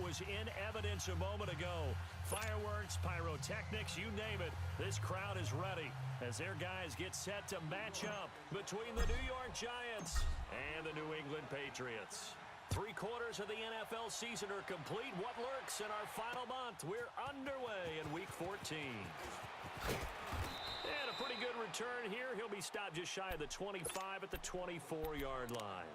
was in evidence a moment ago. Fireworks, pyrotechnics, you name it. This crowd is ready as their guys get set to match up between the New York Giants and the New England Patriots. 3/4 of the NFL season are complete. What lurks in our final month? We're underway in Week 14. And a pretty good return here. He'll be stopped just shy of the 25 at the 24-yard line.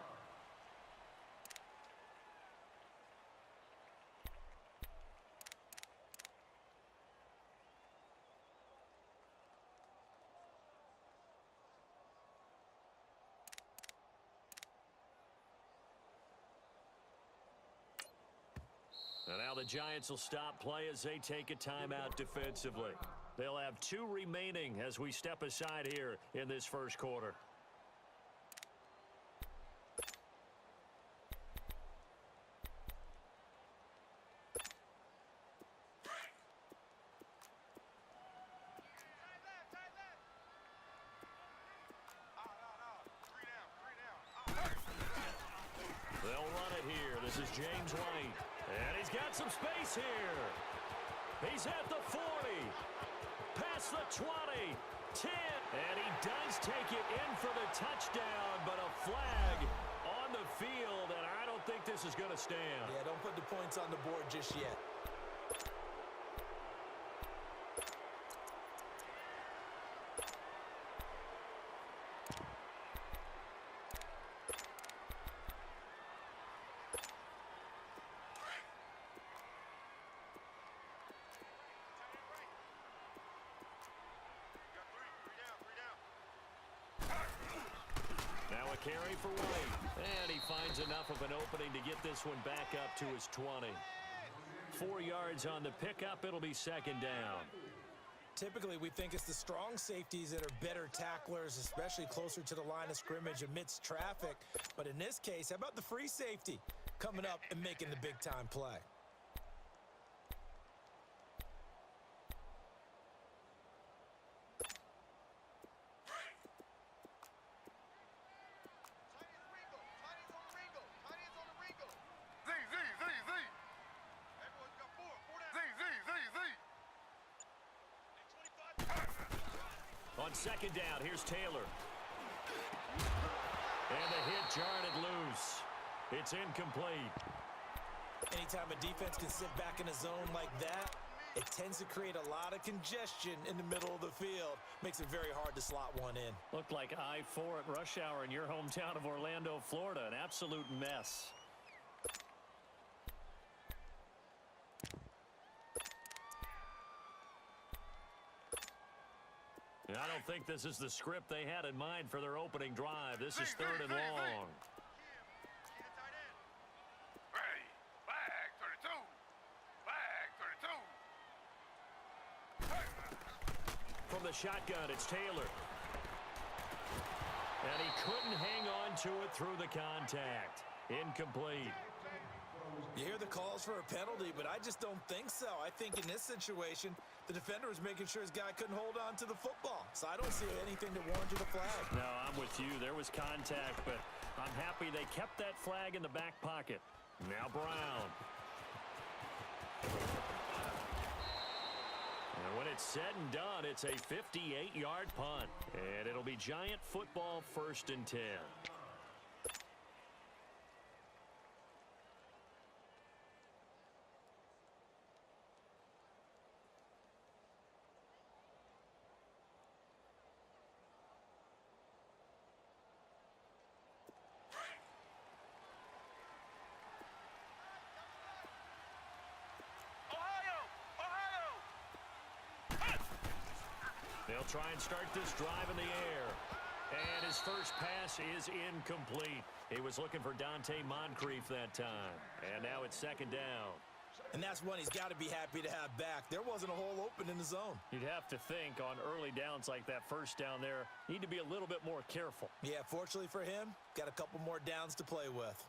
And now the Giants will stop play as they take a timeout defensively. They'll have 2 remaining as we step aside here in this first quarter. They'll run it here. This is James White. And he's got some space here. He's at the 40. Past the 20. 10. And he does take it in for the touchdown, but a flag on the field, and I don't think this is going to stand. Yeah, don't put the points on the board just yet. Now a carry for White. And he finds enough of an opening to get this one back up to his 20. 4 yards on the pickup. It'll be second down. Typically, we think it's the strong safeties that are better tacklers, especially closer to the line of scrimmage amidst traffic. But in this case, how about the free safety coming up and making the big-time play? On second down, here's Taylor. And the hit jarred it loose. It's incomplete. Anytime a defense can sit back in a zone like that, it tends to create a lot of congestion in the middle of the field. Makes it very hard to slot one in. Looked like I-4 at rush hour in your hometown of Orlando, Florida. An absolute mess. I don't think this is the script they had in mind for their opening drive. This is third and long. Ready. Flag 32. Flag 32. From the shotgun, it's Taylor. And he couldn't hang on to it through the contact. Incomplete. You hear the calls for a penalty, but I just don't think so. I think in this situation, the defender was making sure his guy couldn't hold on to the football. So I don't see anything to warrant the flag. No, I'm with you. There was contact, but I'm happy they kept that flag in the back pocket. Now Brown. And when it's said and done, it's a 58-yard punt. And it'll be Giant football, 1st and 10. They'll try and start this drive in the air. And his first pass is incomplete. He was looking for Dante Moncrief that time. And now it's second down. And that's one he's got to be happy to have back. There wasn't a hole open in the zone. You'd have to think on early downs like that first down there, need to be a little bit more careful. Yeah, fortunately for him, got a couple more downs to play with.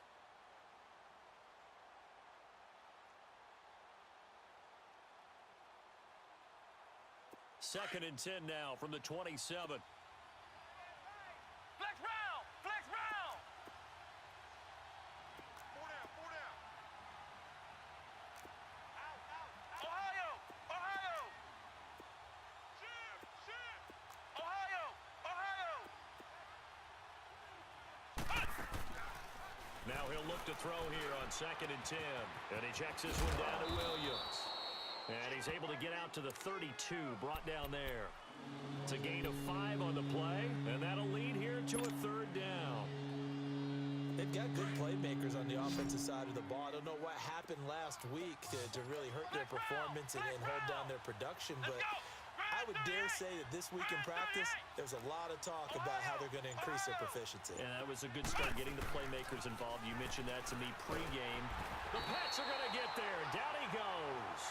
Second and 10 now from the 27. Flex round! Flex round! 4 down, 4 Now he'll look to throw here on 2nd and 10. And he checks this one down to Williams. And he's able to get out to the 32, brought down there. It's a gain of 5 on the play, and that'll lead here to a 3rd down. They've got good playmakers on the offensive side of the ball. I don't know what happened last week to really hurt their performance and hold down their production, but I would dare say that this week in practice, there's a lot of talk about how they're going to increase their proficiency. Yeah, that was a good start, getting the playmakers involved. You mentioned that to me pregame. The Pats are going to get there. Down he goes.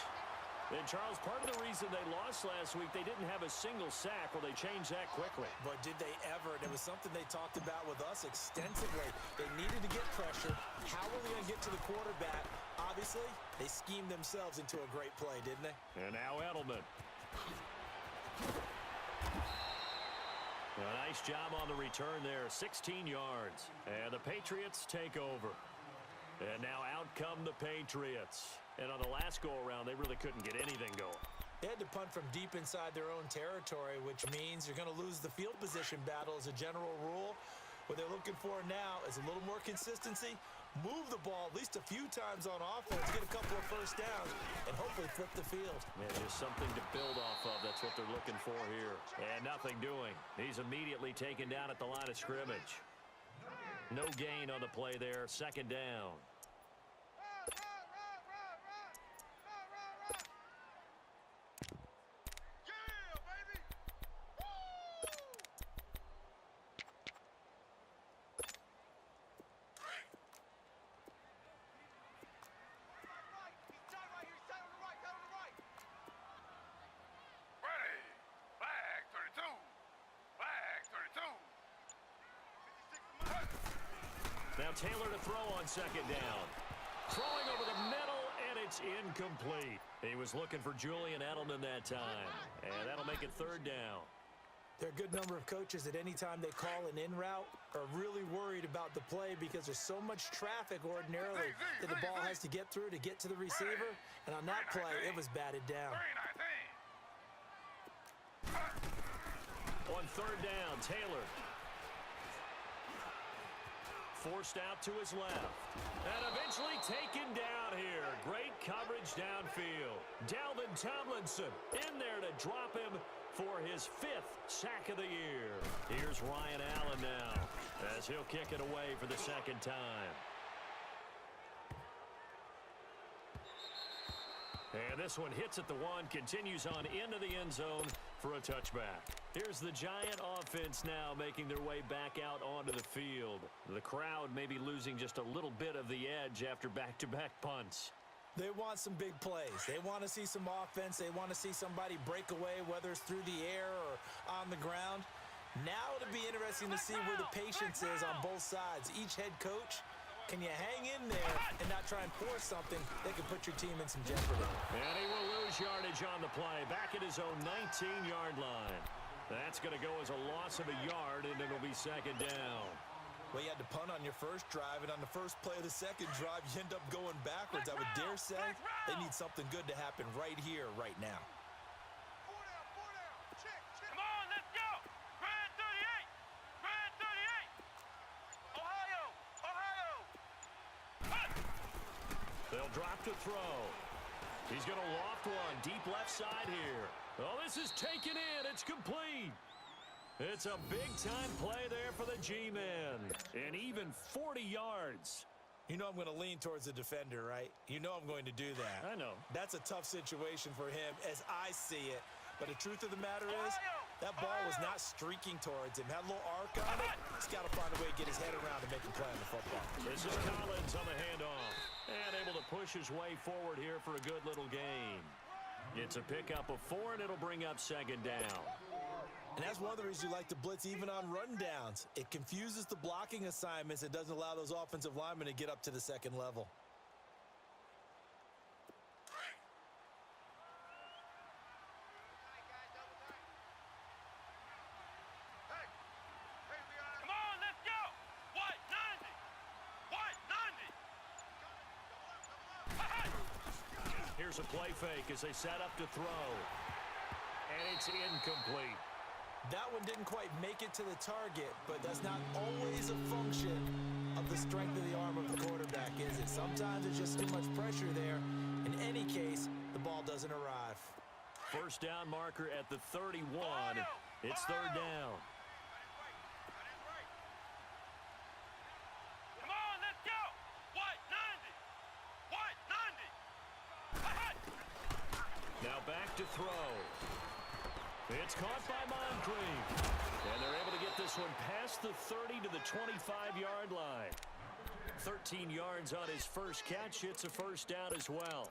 And, Charles, part of the reason they lost last week, they didn't have a single sack. Well, they changed that quickly. But did they ever? And it was something they talked about with us extensively. They needed to get pressure. How were they going to get to the quarterback? Obviously, they schemed themselves into a great play, didn't they? And now Edelman. A nice job on the return there, 16 yards. And the Patriots take over. And now out come the Patriots. And on the last go-around, they really couldn't get anything going. They had to punt from deep inside their own territory, which means you're going to lose the field position battle as a general rule. What they're looking for now is a little more consistency, move the ball at least a few times on offense, get a couple of first downs, and hopefully flip the field. Yeah, just something to build off of. That's what they're looking for here. And nothing doing. He's immediately taken down at the line of scrimmage. No gain on the play there. 2nd down. Now Taylor to throw on 2nd down. Throwing over the middle, and it's incomplete. He was looking for Julian Edelman that time. And that'll make it 3rd down. There are a good number of coaches that any time they call an in route are really worried about the play because there's so much traffic ordinarily that the ball has to get through to get to the receiver. And on that play, it was batted down. On 3rd down, Taylor. Forced out to his left. And eventually taken down here. Great coverage downfield. Dalvin Tomlinson in there to drop him for his 5th sack of the year. Here's Ryan Allen now as he'll kick it away for the 2nd time. And this one hits at the 1, continues on into the end zone for a touchback. Here's the Giant offense now making their way back out onto the field. The crowd may be losing just a little bit of the edge after back-to-back punts. They want some big plays. They want to see some offense. They want to see somebody break away, whether it's through the air or on the ground. Now it'll be interesting to see where the patience is on both sides. Each head coach, can you hang in there and not try and force something that can put your team in some jeopardy? And he will lose yardage on the play, back at his own 19-yard line. That's going to go as a loss of a yard, and it'll be 2nd down. Well, you had to punt on your first drive, and on the first play of the second drive, you end up going backwards. I would dare say they need something good to happen right here, right now. Come on, let's go! Grand 38! Grand 38! Ohio! Ohio! They'll drop to throw. He's going to loft one, deep left side here. Oh, this is taken in. It's complete. It's a big-time play there for the G-men. And even 40 yards. You know I'm going to lean towards the defender, right? You know I'm going to do that. I know. That's a tough situation for him as I see it. But the truth of the matter is, that ball was not streaking towards him. Had a little arc on it. He's got to find a way to get his head around and make a play on the football. This is Collins on the handoff. And able to push his way forward here for a good little gain. It's a pickup of 4, and it'll bring up 2nd down. And that's one of the reasons you like to blitz even on rundowns. It confuses the blocking assignments. It doesn't allow those offensive linemen to get up to the 2nd level. Come on, let's go! What? 90! Here's a play fake as they set up to throw. And it's incomplete. That one didn't quite make it to the target, but that's not always a function of the strength of the arm of the quarterback, is it? Sometimes there's just too much pressure there. In any case, the ball doesn't arrive. First down marker at the 31. It's third down. Come on, let's go. What? 90. What? 90. Now back to throw. It's caught by Moncrief. And they're able to get this one past the 30 to the 25-yard line. 13 yards on his first catch. It's a first down as well.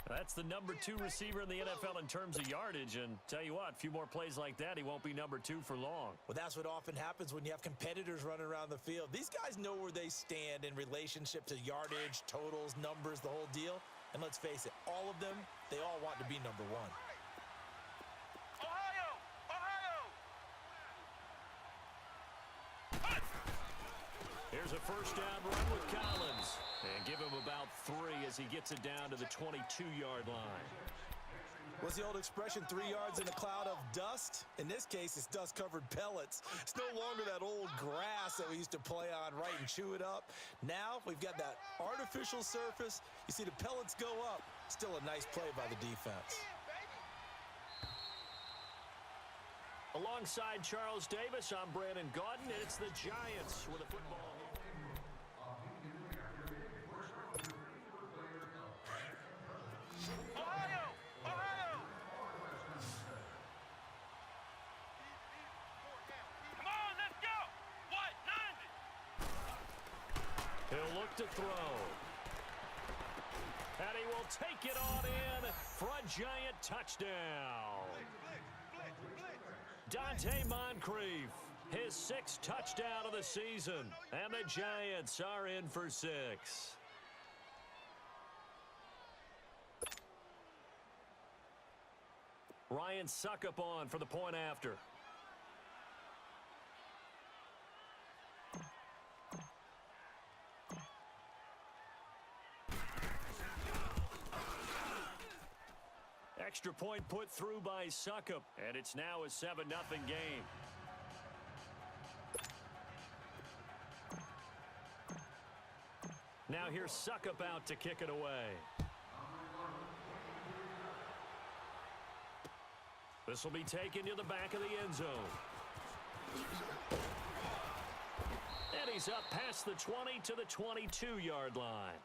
That's the number 2 receiver in the NFL in terms of yardage. And tell you what, a few more plays like that, he won't be number 2 for long. Well, that's what often happens when you have competitors running around the field. These guys know where they stand in relationship to yardage, totals, numbers, the whole deal. And let's face it, all of them, they all want to be number 1. Here's a first down run with Collins. And give him about 3 as he gets it down to the 22-yard line. What's the old expression, 3 yards in a cloud of dust? In this case, it's dust-covered pellets. It's no longer that old grass that we used to play on, right, and chew it up. Now we've got that artificial surface. You see the pellets go up. Still a nice play by the defense. Alongside Charles Davis, I'm Brandon Gaudin, and it's the Giants with a football. He'll look to throw. And he will take it on in for a Giant touchdown. Dante Moncrief, his 6th touchdown of the season. And the Giants are in for 6. Ryan Suckup on for the point after. Extra point put through by Suckup, and it's now a 7-0 game. Now here's Suckup out to kick it away. This will be taken to the back of the end zone. And he's up past the 20 to the 22-yard line.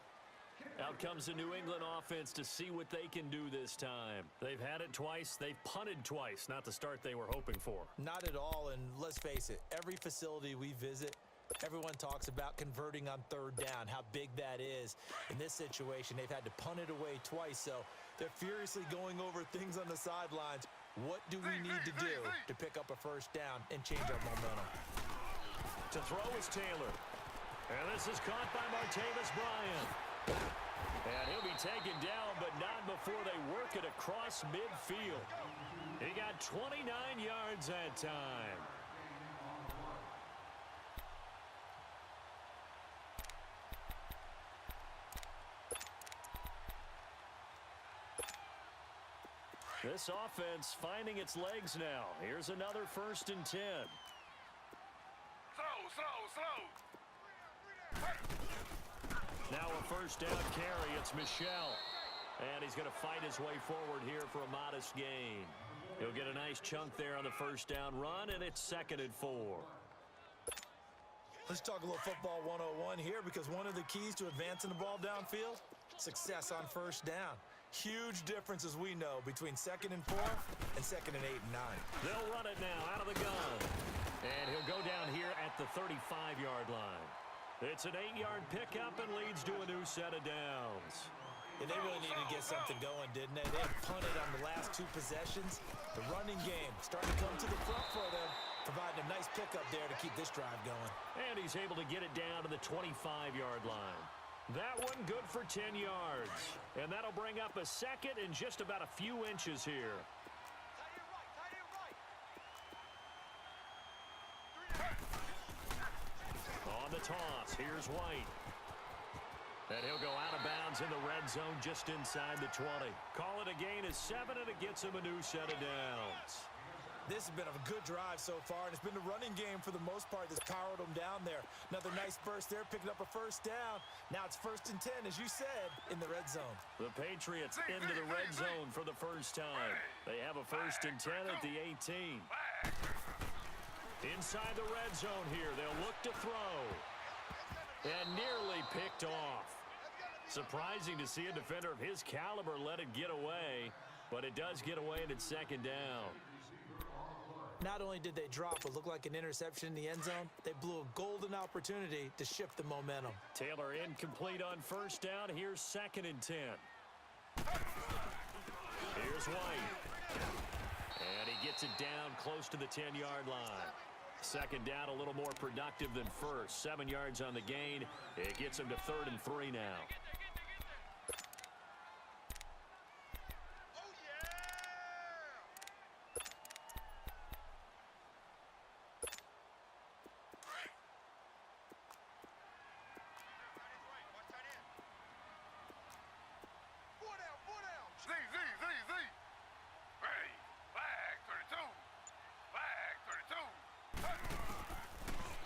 Out comes the New England offense to see what they can do this time. They've had it twice. They've punted twice. Not the start they were hoping for. Not at all, and let's face it, every facility we visit, everyone talks about converting on third down, how big that is. In this situation, they've had to punt it away twice, so they're furiously going over things on the sidelines. What do we need to do to pick up a first down and change our momentum? To throw is Taylor. And this is caught by Martavis Bryant. And he'll be taken down, but not before they work it across midfield. He got 29 yards that time. This offense finding its legs now. Here's another 1st and 10. Now a first down carry. It's Michel. And he's going to fight his way forward here for a modest gain. He'll get a nice chunk there on the first down run, and it's 2nd and 4. Let's talk a little football 101 here, because one of the keys to advancing the ball downfield, success on first down. Huge difference, as we know, between 2nd and 4 and 2nd and 8 and 9. They'll run it now out of the gun. And he'll go down here at the 35-yard line. It's an 8-yard pickup and leads to a new set of downs. Yeah, they really needed to get something going, didn't they? They punted on the last 2 possessions. The running game starting to come to the front for them, providing a nice pickup there to keep this drive going. And he's able to get it down to the 25-yard line. That one good for 10 yards. And that'll bring up a 2nd and just about a few inches here. On the toss, here's White. And he'll go out of bounds in the red zone just inside the 20. Call it a gain of 7, and it gets him a new set of downs. This has been a good drive so far, and it's been the running game for the most part that's powered them down there. Another nice burst there, picking up a first down. Now it's 1st and 10, as you said, in the red zone. The Patriots into the red zone for the first time. They have a 1st and 10 at the 18. Inside the red zone here, they'll look to throw. And nearly picked off. Surprising to see a defender of his caliber let it get away, but it does get away and it's 2nd down. Not only did they drop what looked like an interception in the end zone, they blew a golden opportunity to shift the momentum. Taylor incomplete on 1st down. Here's 2nd and 10. Here's White. And he gets it down close to the 10-yard line. 2nd down, a little more productive than 1st. 7 yards on the gain. It gets him to 3rd and 3 now.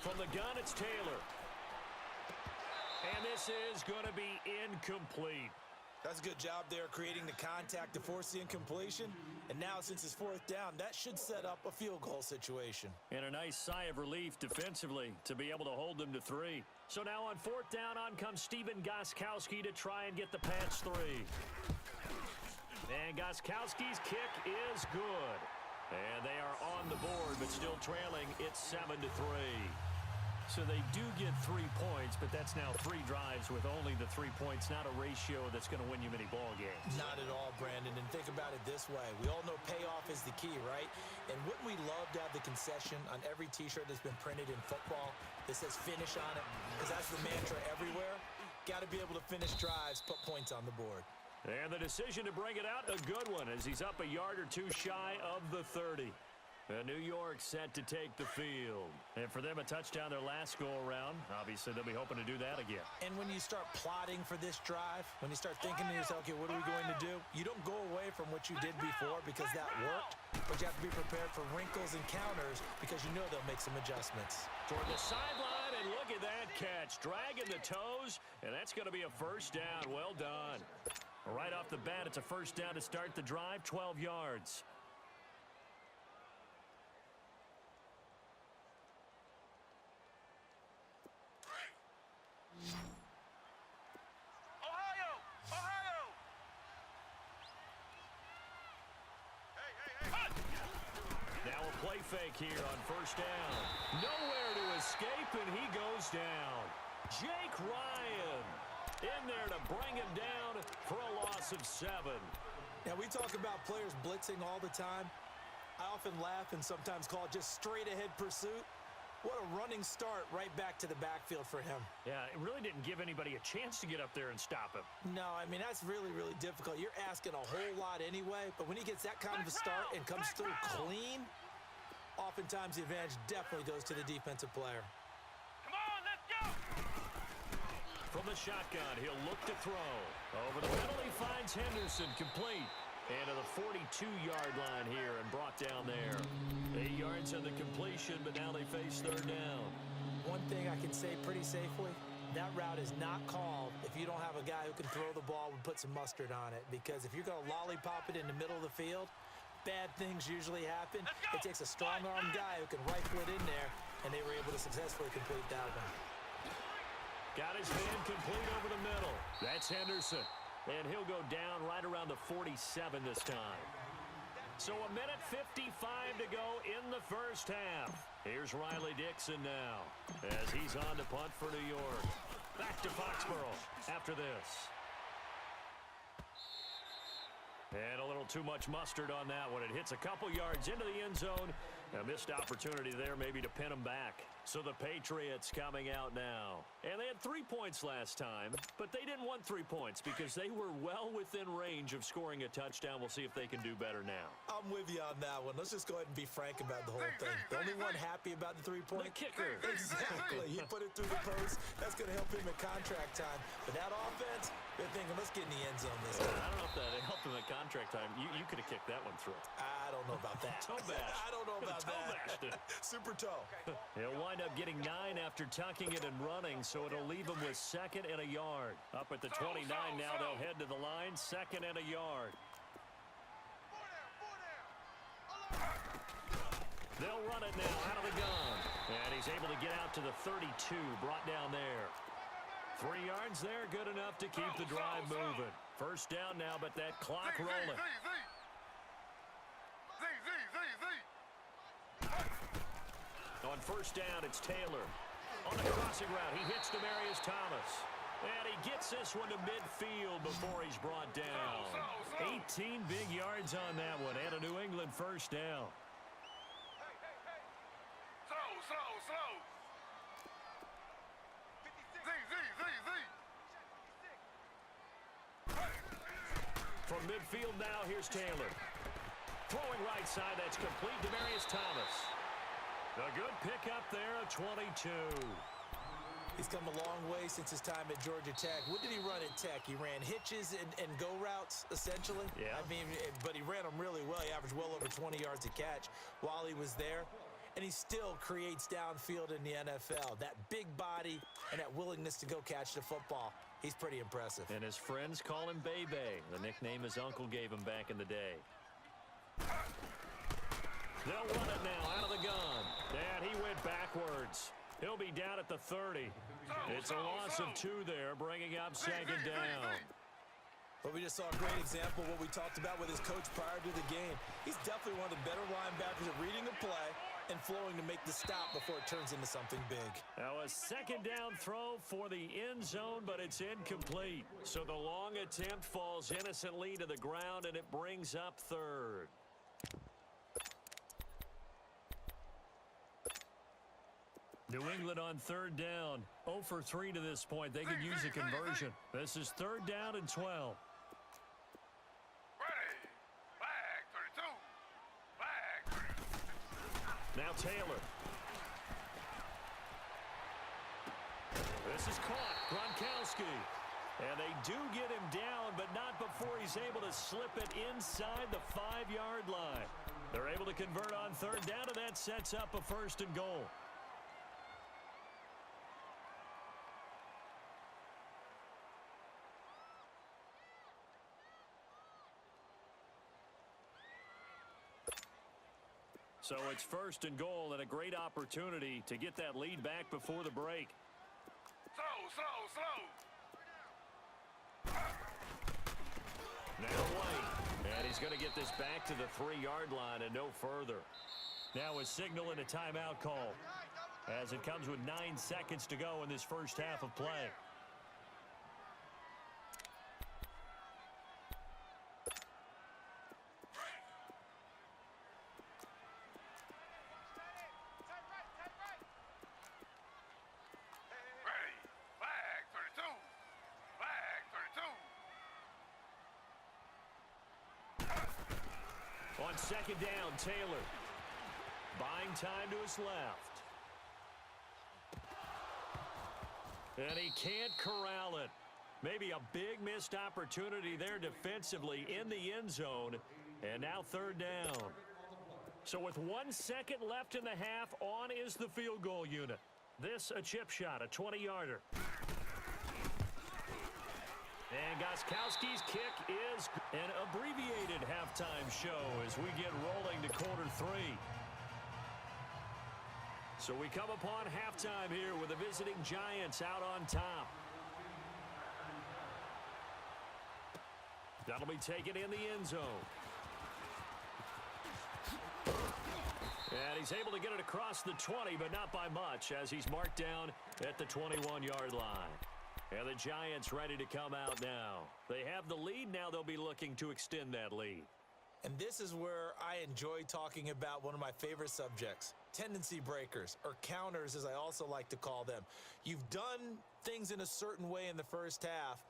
From the gun, it's Taylor. And this is going to be incomplete. That's a good job there creating the contact to force the incompletion. And now, since it's 4th down, that should set up a field goal situation. And a nice sigh of relief defensively to be able to hold them to 3. So now on 4th down, on comes Steven Gostkowski to try and get the Pats 3. And Gostkowski's kick is good. And they are on the board, but still trailing. It's 7-3. So they do get 3 points, but that's now 3 drives with only the 3 points, not a ratio that's going to win you many ball games. Not at all, Brandon. And think about it this way. We all know payoff is the key, right? And wouldn't we love to have the concession on every T-shirt that's been printed in football that says finish on it? Because that's the mantra everywhere. Got to be able to finish drives, put points on the board. And the decision to bring it out, a good one, as he's up a yard or 2 shy of the 30. And New York set to take the field. And for them, a touchdown their last go-around. Obviously, they'll be hoping to do that again. And when you start plotting for this drive, when you start thinking to yourself, okay, what are we going to do? You don't go away from what you did before because that worked, but you have to be prepared for wrinkles and counters because you know they'll make some adjustments. Toward the sideline, and look at that catch. Dragging the toes, and that's going to be a 1st down. Well done. Right off the bat, it's a 1st down to start the drive, 12 yards. Now a play fake here on 1st down. Nowhere to escape, and he goes down. Jake Ryan in there to bring him down for a loss of 7. Now, we talk about players blitzing all the time. I often laugh and sometimes call it just straight-ahead pursuit. What a running start right back to the backfield for him. Yeah, it really didn't give anybody a chance to get up there and stop him. No, I mean, that's really, really difficult. You're asking a whole lot anyway, but when he gets that kind of a start and comes through clean, oftentimes the advantage definitely goes to the defensive player. Come on, let's go! From the shotgun, he'll look to throw. Over the middle, he finds Henderson complete. And to the 42-yard line here and brought down there. 8 yards on the completion, but now they face 3rd down. One thing I can say pretty safely, that route is not called if you don't have a guy who can throw the ball and put some mustard on it. Because if you're going to lollipop it in the middle of the field, bad things usually happen. It takes a strong-armed guy who can rifle it in there, and they were able to successfully complete that one. Got his man complete over the middle. That's Henderson. And he'll go down right around the 47 this time. So a minute 55 to go in the 1st half. Here's Riley Dixon now as he's on to punt for New York. Back to Foxborough after this. And a little too much mustard on that one. It hits a couple yards into the end zone. A missed opportunity there maybe to pin them back. So the Patriots coming out now. And they had 3 points last time, but they didn't want 3 points because they were well within range of scoring a touchdown. We'll see if they can do better now. I'm with you on that one. Let's just go ahead and be frank about the whole thing. The only one happy about the 3-point? The kicker. Exactly. He put it through the post. That's going to help him in contract time. But that offense, they're thinking, let's get in the end zone this time. I don't know if that helped him at contract perfect time. You could have kicked that one through. I don't know about that. Toe bash. I don't know about Toe that. bashed it. Super toe. He'll wind up getting 9 after tucking it and running, so it'll leave him with 2nd and a yard. Up at the 29 now, they'll head to the line, 2nd and a yard. They'll run it now out of the gun. And he's able to get out to the 32, brought down there. 3 yards there, good enough to keep the drive moving. First down now, but that clock rolling. On first down, it's Taylor. On the crossing route, he hits Demaryius Thomas. And he gets this one to midfield before he's brought down. 18 big yards on that one, and a New England first down. From midfield now, here's Taylor. Throwing right side, that's complete. Demaryius Thomas. A good pickup there, a 22. He's come a long way since his time at Georgia Tech. What did he run at Tech? He ran hitches and go routes, essentially. Yeah. I mean, but he ran them really well. He averaged well over 20 yards a catch while he was there. And he still creates downfield in the NFL. That big body and that willingness to go catch the football. He's pretty impressive. And his friends call him Bebe, the nickname his uncle gave him back in the day. They'll run it now out of the gun. And he went backwards. He'll be down at the 30. It's a loss of 2 there, bringing up 2nd down. But we just saw a great example of what we talked about with his coach prior to the game. He's definitely one of the better linebackers at reading a play and flowing to make the stop before it turns into something big. Now a 2nd down throw for the end zone, but it's incomplete. So the long attempt falls innocently to the ground, and it brings up 3rd. New England on 3rd down. 0 for 3 to this point. They could use a conversion. This is 3rd down and 12. Now Taylor. This is caught. Gronkowski. And they do get him down, but not before he's able to slip it inside the 5-yard line. They're able to convert on 3rd down, and that sets up a 1st and goal. So it's 1st and goal, and a great opportunity to get that lead back before the break. Now White, and he's going to get this back to the 3-yard line and no further. Now a signal and a timeout call as it comes with 9 seconds to go in this first half of play. On 2nd down, Taylor. Buying time to his left. And he can't corral it. Maybe a big missed opportunity there defensively in the end zone. And now 3rd down. So with 1 second left in the half, on is the field goal unit. This a chip shot, a 20-yarder. And Gostkowski's kick is an abbreviated halftime show as we get rolling to quarter 3. So we come upon halftime here with the visiting Giants out on top. That'll be taken in the end zone. And he's able to get it across the 20, but not by much as he's marked down at the 21-yard line. And the Giants ready to come out now. They have the lead. Now they'll be looking to extend that lead. And this is where I enjoy talking about one of my favorite subjects, tendency breakers, or counters as I also like to call them. You've done things in a certain way in the first half,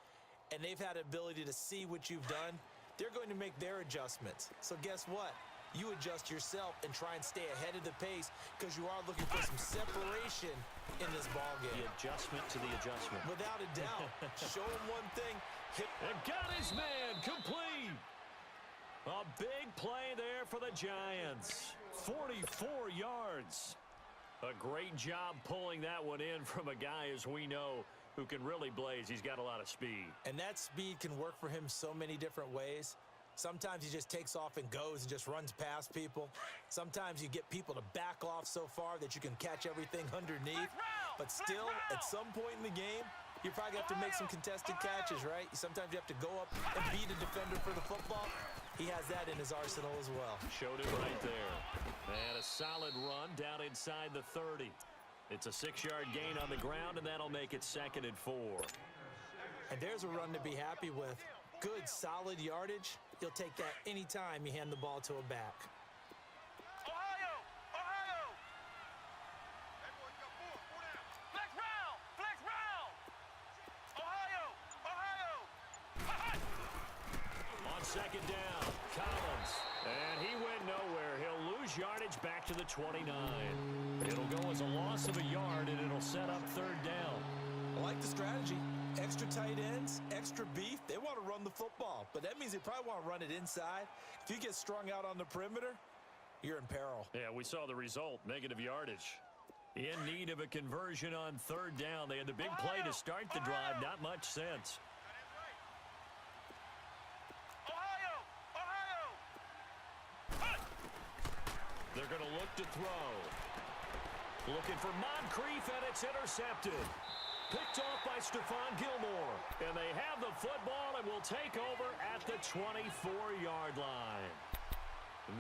and they've had the ability to see what you've done. They're going to make their adjustments. So guess what? You adjust yourself and try and stay ahead of the pace because you are looking for some separation in this ballgame. The adjustment to the adjustment. Without a doubt. Show him one thing. And got his man complete. A big play there for the Giants. 44 yards. A great job pulling that one in from a guy, as we know, who can really blaze. He's got a lot of speed. And that speed can work for him so many different ways. Sometimes he just takes off and goes and just runs past people. Sometimes you get people to back off so far that you can catch everything underneath. But still, at some point in the game, you probably have to make some contested catches, right? Sometimes you have to go up and beat a defender for the football. He has that in his arsenal as well. Showed it right there. And a solid run down inside the 30. It's a 6-yard gain on the ground, and that'll make it 2nd and 4. And there's a run to be happy with. Good, solid yardage. You'll take that anytime you hand the ball to a back. Ohio! Ohio! Flex round! Flex round! Ohio! Ohio! On 2nd down, Collins. And he went nowhere. He'll lose yardage back to the 29. It'll go as a loss of a yard, and it'll set up 3rd down. I like the strategy. Extra tight ends, extra beef. They want to run the football, but that means they probably want to run it inside. If you get strung out on the perimeter, you're in peril. Yeah, we saw the result, negative yardage. In need of a conversion on 3rd down. They had the big play to start the drive. Not much sense. Ohio! Ohio! They're going to look to throw. Looking for Moncrief, and it's intercepted. Picked off by Stephon Gilmore. And they have the football and will take over at the 24-yard line.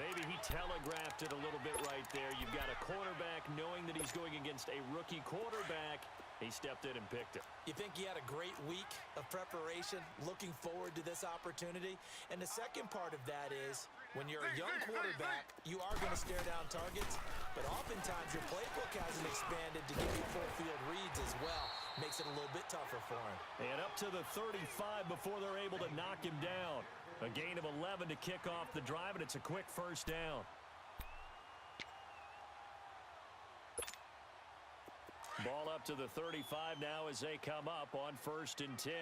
Maybe he telegraphed it a little bit right there. You've got a cornerback knowing that he's going against a rookie quarterback. He stepped in and picked it. You think he had a great week of preparation, looking forward to this opportunity? And the second part of that is, when you're a young quarterback, you are going to stare down targets, but oftentimes your playbook hasn't expanded to give you full field reads as well. Makes it a little bit tougher for him. And up to the 35 before they're able to knock him down. A gain of 11 to kick off the drive, and it's a quick 1st down. Ball up to the 35 now as they come up on 1st and 10.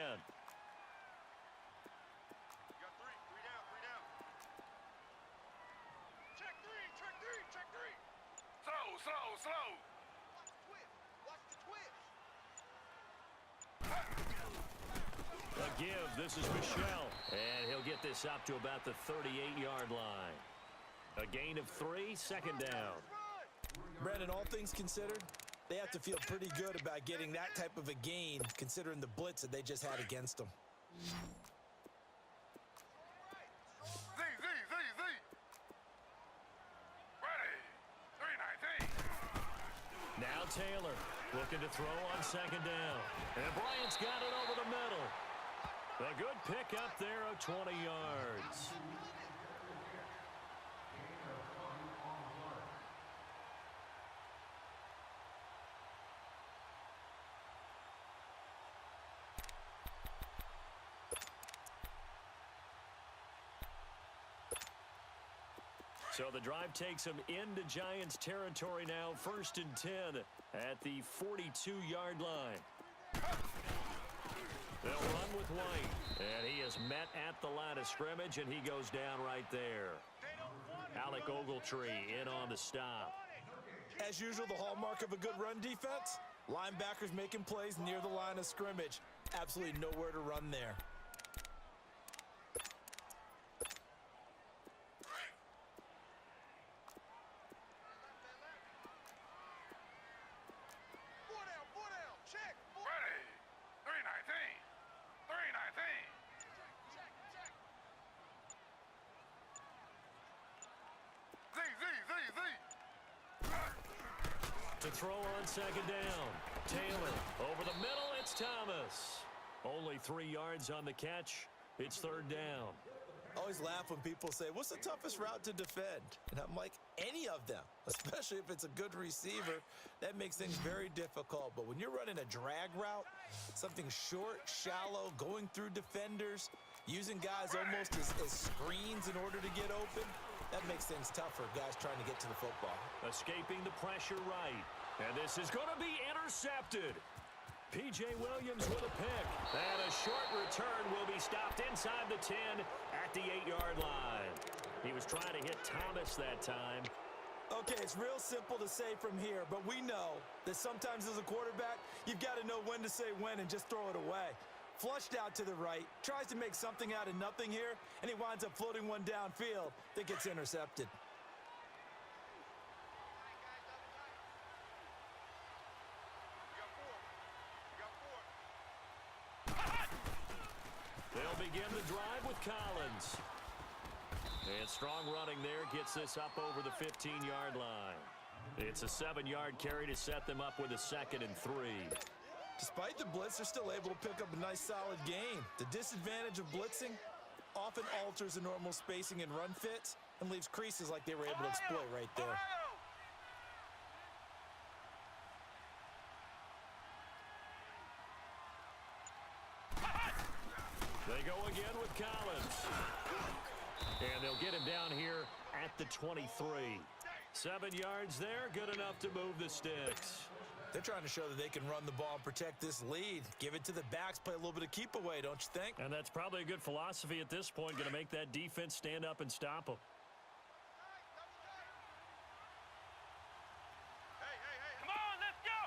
Slow! A give. This is Michelle. And he'll get this up to about the 38-yard line. A gain of 3, 2nd down. Brandon, all things considered, they have to feel pretty good about getting that type of a gain, considering the blitz that they just had against them. Ready. 319. Now Taylor looking to throw on 2nd down. And Bryant's got it over the middle. A good pick up there of 20 yards. So the drive takes them into Giants territory now, 1st and 10 at the 42-yard line. They'll run with White, and he is met at the line of scrimmage, and he goes down right there. Alec Ogletree in on the stop. As usual, the hallmark of a good run defense, linebackers making plays near the line of scrimmage. Absolutely nowhere to run there. To throw on 2nd down. Taylor over the middle. It's Thomas. Only 3 yards on the catch. It's 3rd down. I always laugh when people say, what's the toughest route to defend? And I'm like, any of them, especially if it's a good receiver. That makes things very difficult. But when you're running a drag route, something short, shallow, going through defenders, using guys almost as screens in order to get open, that makes things tough for guys trying to get to the football. Escaping the pressure right. And this is going to be intercepted. P.J. Williams with a pick. And a short return will be stopped inside the 10 at the 8-yard line. He was trying to hit Thomas that time. Okay, it's real simple to say from here, but we know that sometimes as a quarterback, you've got to know when to say when and just throw it away. Flushed out to the right, tries to make something out of nothing here, and he winds up floating one downfield that gets intercepted. They'll begin the drive with Collins. And strong running there gets this up over the 15-yard line. It's a 7-yard carry to set them up with a 2nd and 3. Despite the blitz, they're still able to pick up a nice solid gain. The disadvantage of blitzing often alters the normal spacing and run fits and leaves creases like they were able to exploit right there. They go again with Collins. And they'll get him down here at the 23. 7 yards there, good enough to move the sticks. They're trying to show that they can run the ball and protect this lead. Give it to the backs, play a little bit of keep away, don't you think? And that's probably a good philosophy at this point, going to make that defense stand up and stop them. Come on, let's go.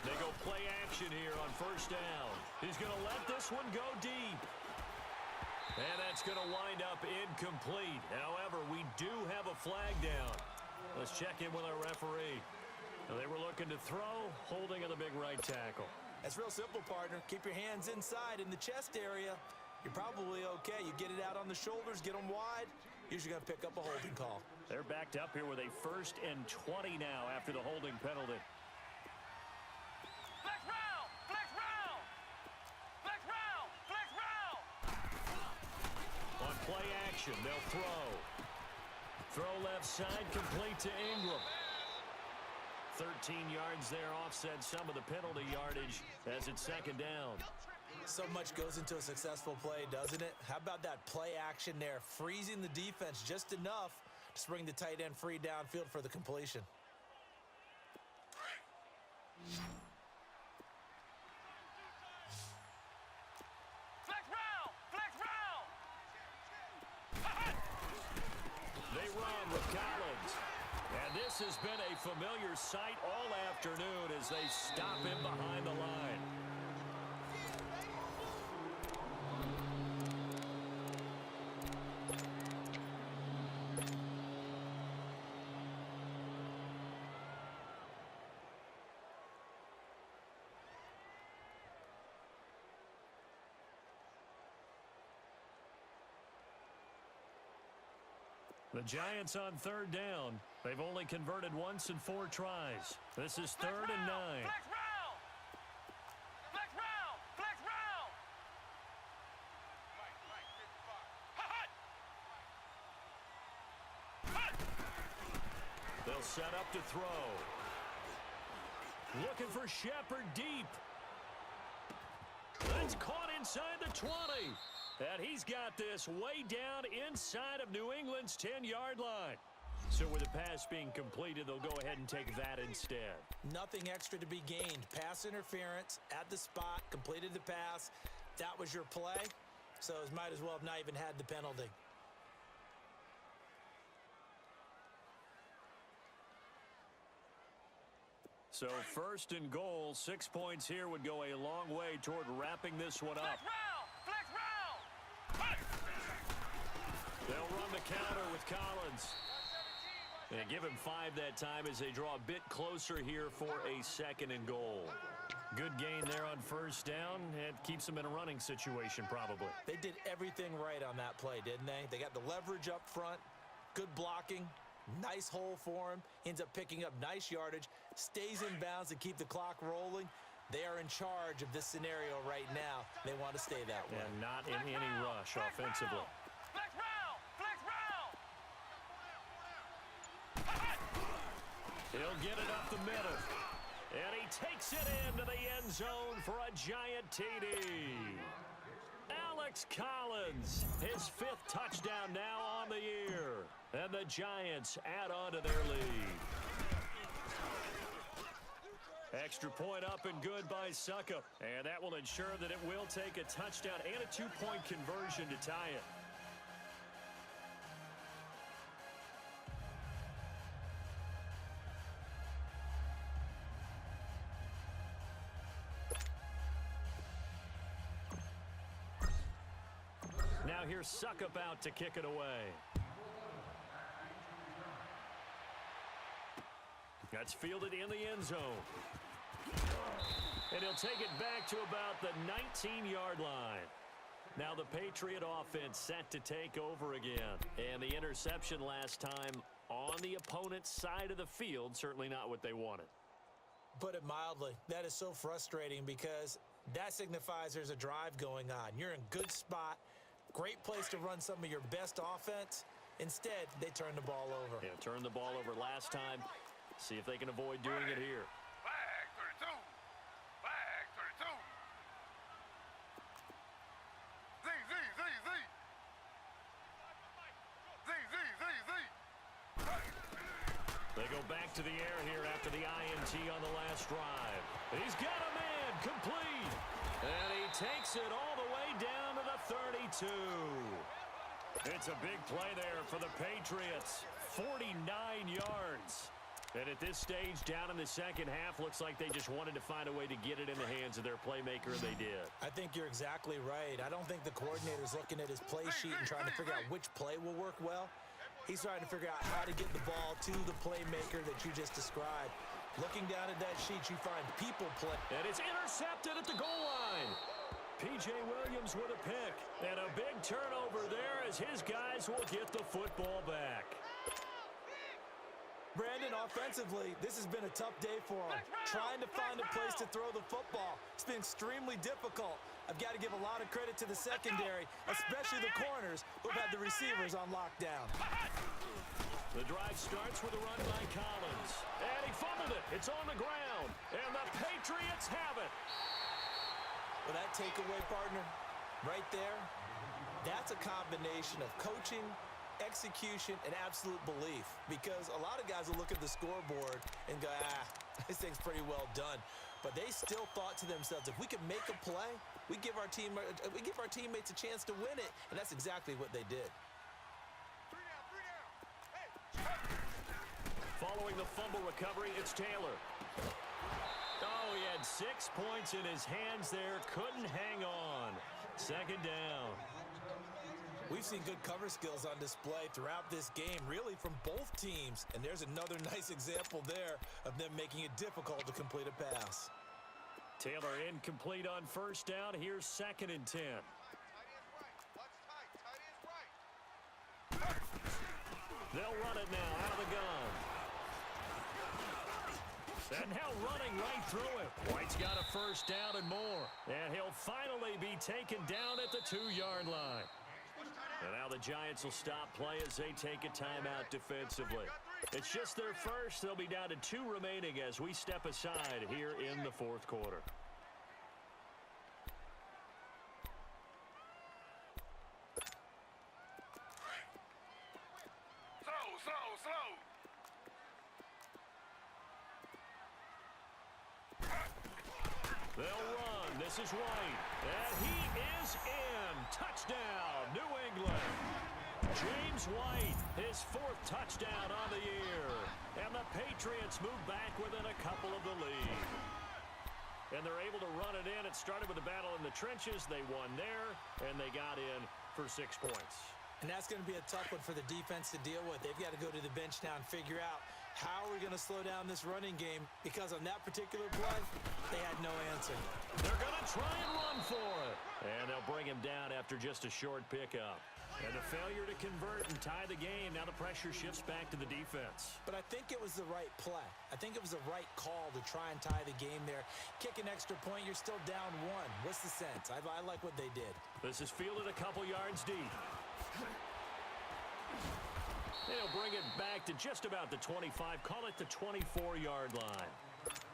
They go play action here on first down. He's going to let this one go deep. And that's going to wind up incomplete. However, we do have a flag down. Let's check in with our referee. They were looking to throw, holding on the big right tackle. That's real simple, partner. Keep your hands inside in the chest area. You're probably okay. You get it out on the shoulders, get them wide. Usually going to pick up a holding call. They're backed up here with a 1st and 20 now after the holding penalty. Flex round, flex round. Flex round, flex round. On play action, they'll throw. Throw left side, complete to Ingram. 13 yards there, offset some of the penalty yardage as it's 2nd down. So much goes into a successful play, doesn't it? How about that play action there, freezing the defense just enough to bring the tight end free downfield for the completion. Flex round, flex round. They run with Collins. And this has been a familiar sight all afternoon as they stop him behind the line. The Giants on 3rd down. They've only converted once in 4 tries. This is 3rd and 9. Flex round. Flex round, flex round. They'll set up to throw. Looking for Shepard deep. That's caught inside the 20. And he's got this way down inside of New England's 10-yard line. So with the pass being completed, they'll go ahead and take that instead. Nothing extra to be gained. Pass interference at the spot, completed the pass. That was your play, so it might as well have not even had the penalty. So 1st and goal, 6 points here would go a long way toward wrapping this one up. Flex round, flex round. They'll run the counter with Collins. They give him 5 that time as they draw a bit closer here for a 2nd and goal. Good gain there on first down. It keeps them in a running situation probably. They did everything right on that play, didn't they? They got the leverage up front, good blocking, nice hole for him, ends up picking up nice yardage, stays in bounds to keep the clock rolling. They are in charge of this scenario right now. They want to stay that way. And not in any rush offensively. Flex round, flex round. He'll get it up the middle. And he takes it into the end zone for a giant TD. Alex Collins, his 5th touchdown now on the year. And the Giants add on to their lead. Extra point up and good by Suckup. And that will ensure that it will take a touchdown and a two-point conversion to tie it. Now here's Suckup out to kick it away. That's fielded in the end zone. And he'll take it back to about the 19-yard line. Now the Patriot offense set to take over again. And the interception last time on the opponent's side of the field, certainly not what they wanted. Put it mildly, that is so frustrating because that signifies there's a drive going on. You're in good spot, great place to run some of your best offense. Instead, they turn the ball over. Yeah, turned the ball over last time. See if they can avoid doing it here. Flag 32. Flag 32. Z, Z, Z, Z. Z, Z, Z, Z. They go back to the air here after the INT on the last drive. He's got a man complete. And he takes it all the way down to the 32. It's a big play there for the Patriots. 49 yards. And at this stage, down in the second half, looks like they just wanted to find a way to get it in the hands of their playmaker, and they did. I think you're exactly right. I don't think the coordinator's looking at his play sheet and trying to figure out which play will work well. He's trying to figure out how to get the ball to the playmaker that you just described. Looking down at that sheet, you find people play. And it's intercepted at the goal line. P.J. Williams with a pick. And a big turnover there as his guys will get the football back. Brandon, offensively, this has been a tough day for him. Trying to find a place to throw the football. It's been extremely difficult. I've got to give a lot of credit to the secondary, especially the corners who've had the receivers on lockdown. The drive starts with a run by Collins. And he fumbled it. It's on the ground. And the Patriots have it. Well, that takeaway, partner, right there, that's a combination of coaching, execution, and absolute belief, because a lot of guys will look at the scoreboard and go, this thing's pretty well done, but they still thought to themselves, if we can make a play, we give our teammates a chance to win it, and that's exactly what they did. Following the fumble recovery, it's Taylor. Oh, he had 6 points in his hands there, couldn't hang on. Second down. We've seen good cover skills on display throughout this game, really from both teams. And there's another nice example there of them making it difficult to complete a pass. Taylor incomplete on first down. Here's 2nd and 10. They'll run it now out of the gun. And now running right through it. White's got a first down and more. And he'll finally be taken down at the 2-yard line. And now the Giants will stop play as they take a timeout defensively. It's just their first. They'll be down to 2 remaining as we step aside here in the 4th quarter. Slow. They'll run. This is White. And he is in. Touchdown, New England. James White, his 4th touchdown on the year. And the Patriots move back within a couple of the lead. And they're able to run it in. It started with a battle in the trenches. They won there, and they got in for 6 points. And that's going to be a tough one for the defense to deal with. They've got to go to the bench now and figure out how are we going to slow down this running game, because on that particular play, they had no answer. They're going to try and run for it. And they'll bring him down after just a short pickup. And the failure to convert and tie the game. Now the pressure shifts back to the defense. But I think it was the right play. I think it was the right call to try and tie the game there. Kick an extra point, you're still down 1. What's the sense? I like what they did. This is fielded a couple yards deep. They'll bring it back to just about the 25, call it the 24-yard line.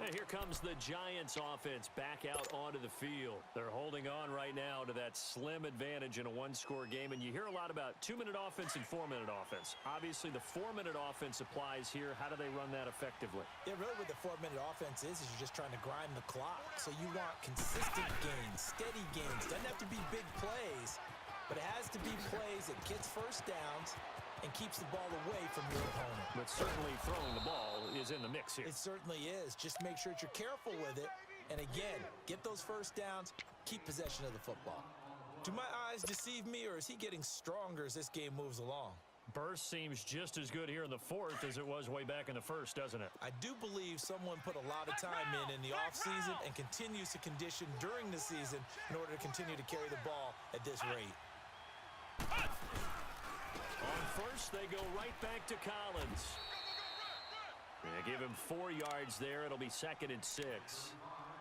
And here comes the Giants offense back out onto the field. They're holding on right now to that slim advantage in a one-score game. And you hear a lot about 2-minute offense and 4-minute offense. Obviously, the 4-minute offense applies here. How do they run that effectively? Yeah, really what the 4-minute offense is you're just trying to grind the clock. So you want consistent gains, steady gains. Doesn't have to be big plays, but it has to be plays that gets first downs and keeps the ball away from your opponent. But certainly throwing the ball is in the mix here. It certainly is. Just make sure that you're careful with it. And again, get those first downs, keep possession of the football. Do my eyes deceive me, or is he getting stronger as this game moves along? Burst seems just as good here in the fourth as it was way back in the first, doesn't it? I do believe someone put a lot of time in the offseason and continues to condition during the season in order to continue to carry the ball at this rate. On first, they go right back to Collins. They give him 4 yards there. It'll be 2nd and 6.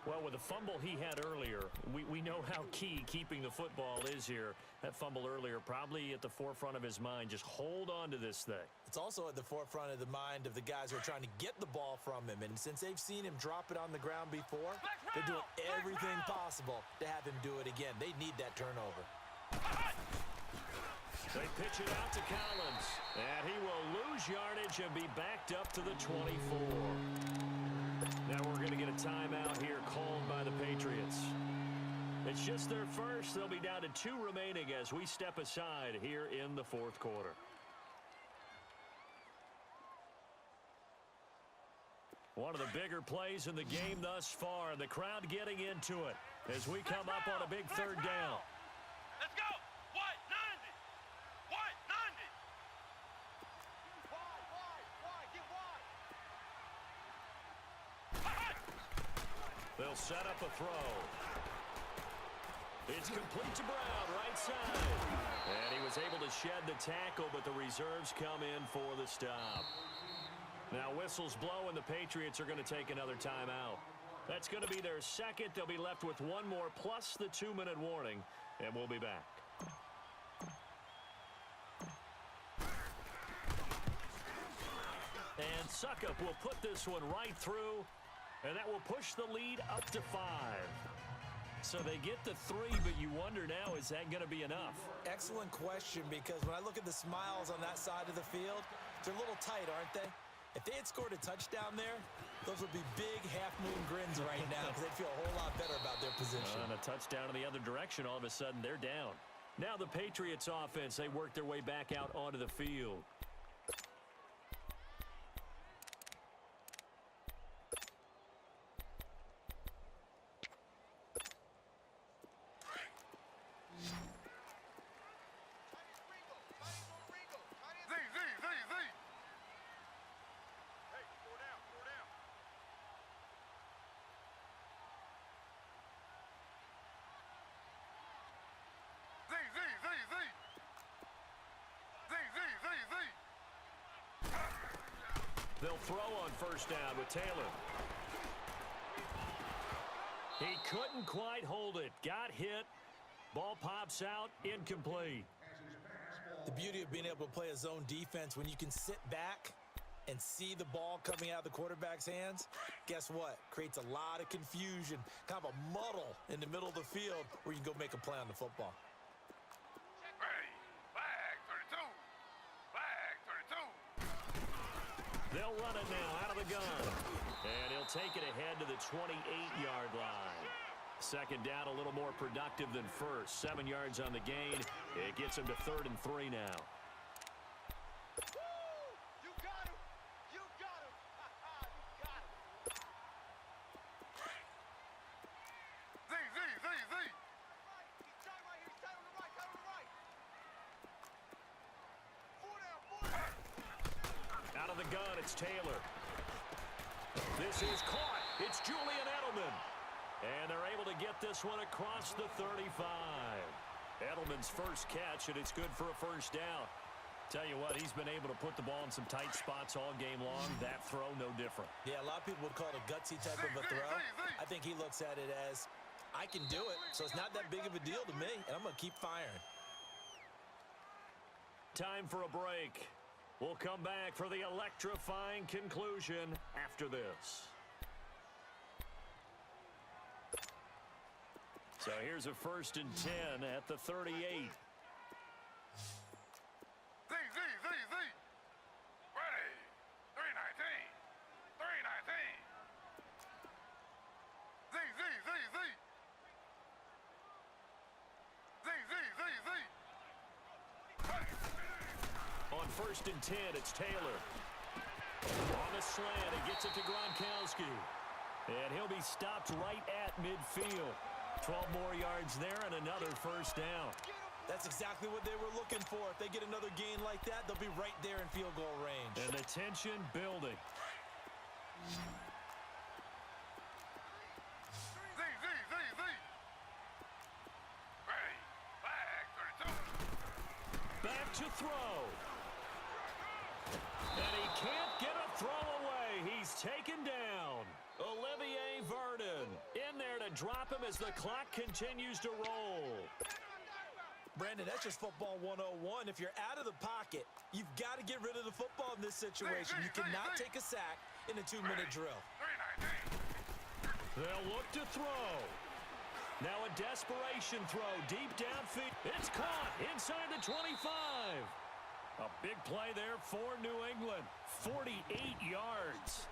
Well, with the fumble he had earlier, we know how key keeping the football is here. That fumble earlier probably at the forefront of his mind. Just hold on to this thing. It's also at the forefront of the mind of the guys who are trying to get the ball from him. And since they've seen him drop it on the ground before, they're doing everything possible to have him do it again. They need that turnover. They pitch it out to Collins, and he will lose yardage and be backed up to the 24. Now we're going to get a timeout here called by the Patriots. It's just their first. They'll be down to 2 remaining as we step aside here in the fourth quarter. One of the bigger plays in the game thus far, and the crowd getting into it as we come up on a big third down. Let's go. What? 90. What? 90. Wide. They'll set up a throw. It's complete to Brown, right side. And he was able to shed the tackle, but the reserves come in for the stop. Now whistles blow, and the Patriots are going to take another timeout. That's going to be their second. They'll be left with 1 more plus the 2-minute warning, and we'll be back. And Suckup will put this one right through, and that will push the lead up to 5. So they get the 3, but you wonder now, is that going to be enough? Excellent question, because when I look at the smiles on that side of the field, they're a little tight, aren't they? If they had scored a touchdown there, those would be big half-moon grins right now because they'd feel a whole lot better about their position. And a touchdown in the other direction, all of a sudden they're down. Now the Patriots offense, they work their way back out onto the field. They'll throw on first down with Taylor. He couldn't quite hold it. Got hit. Ball pops out. Incomplete. The beauty of being able to play a zone defense when you can sit back and see the ball coming out of the quarterback's hands, guess what? Creates a lot of confusion, kind of a muddle in the middle of the field where you can go make a play on the football. They'll run it now out of the gun. And he'll take it ahead to the 28-yard line. Second down a little more productive than first. 7 yards on the gain. It gets him to 3rd and 3 now. You got him. You got him. You got him. Z. He's tight right here. He's tight on the right. Tight on the right. 4 down. Out of the gun, it's Taylor. This is caught. It's Julian Edelman. And they're able to get this one across the 35. Edelman's first catch, and it's good for a first down. Tell you what, he's been able to put the ball in some tight spots all game long. That throw, no different. Yeah, a lot of people would call it a gutsy type of a throw. I think he looks at it as, I can do it, so it's not that big of a deal to me, and I'm going to keep firing. Time for a break. We'll come back for the electrifying conclusion after this. So here's a 1st and 10 at the 38. Z. Ready. 319. 319. Z. On 1st and 10, it's Taylor. On the slant, he gets it to Gronkowski. And he'll be stopped right at midfield. 12 more yards there and another 1st down. That's exactly what they were looking for. If they get another gain like that, they'll be right there in field goal range. And the tension building. Ready. Flag 32. Back to throw. And he can't get a throw away. He's taken down. Olivier Vernon in there to drop him as the clock continues to roll. Brandon, that's just football 101. If you're out of the pocket, you've got to get rid of the football in this situation. You cannot take a sack in a 2-minute drill. 319. They'll look to throw. Now a desperation throw deep downfield. It's caught inside the 25. A big play there for New England. 48 yards.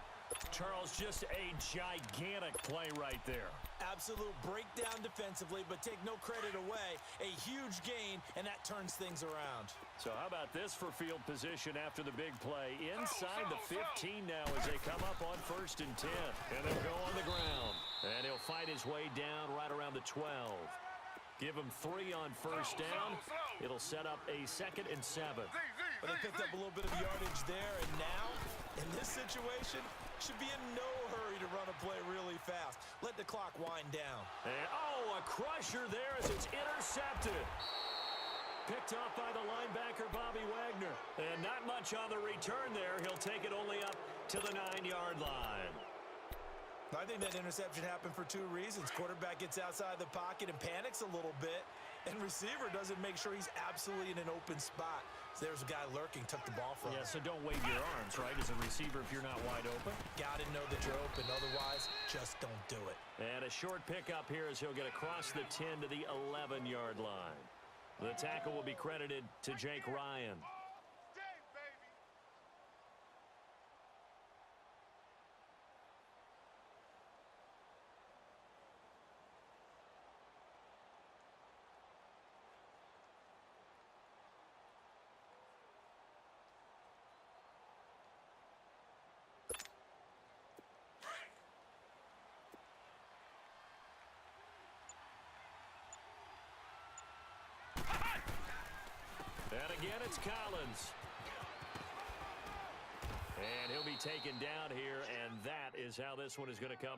Charles, just a gigantic play right there. Absolute breakdown defensively, but take no credit away. A huge gain, and that turns things around. So how about this for field position after the big play? Inside the 15 now as they come up on 1st and 10. And they'll go on the ground. And he'll fight his way down right around the 12. Give him 3 on 1st down. It'll set up a 2nd and 7. But they picked up a little bit of yardage there, and now, in this situation, should be in no hurry to run a play really fast. Let the clock wind down. And, a crusher there as it's intercepted. Picked off by the linebacker, Bobby Wagner. And not much on the return there. He'll take it only up to the 9-yard line. I think that interception happened for 2 reasons. Quarterback gets outside the pocket and panics a little bit, and receiver doesn't make sure he's absolutely in an open spot. So there's a guy lurking, took the ball from him. Yeah, so don't wave your arms, right, as a receiver if you're not wide open. Got to know that you're open. Otherwise, just don't do it. And a short pickup here as he'll get across the 10 to the 11-yard line. The tackle will be credited to Jake Ryan. And again, it's Collins. And he'll be taken down here, and that is how this one is going to come.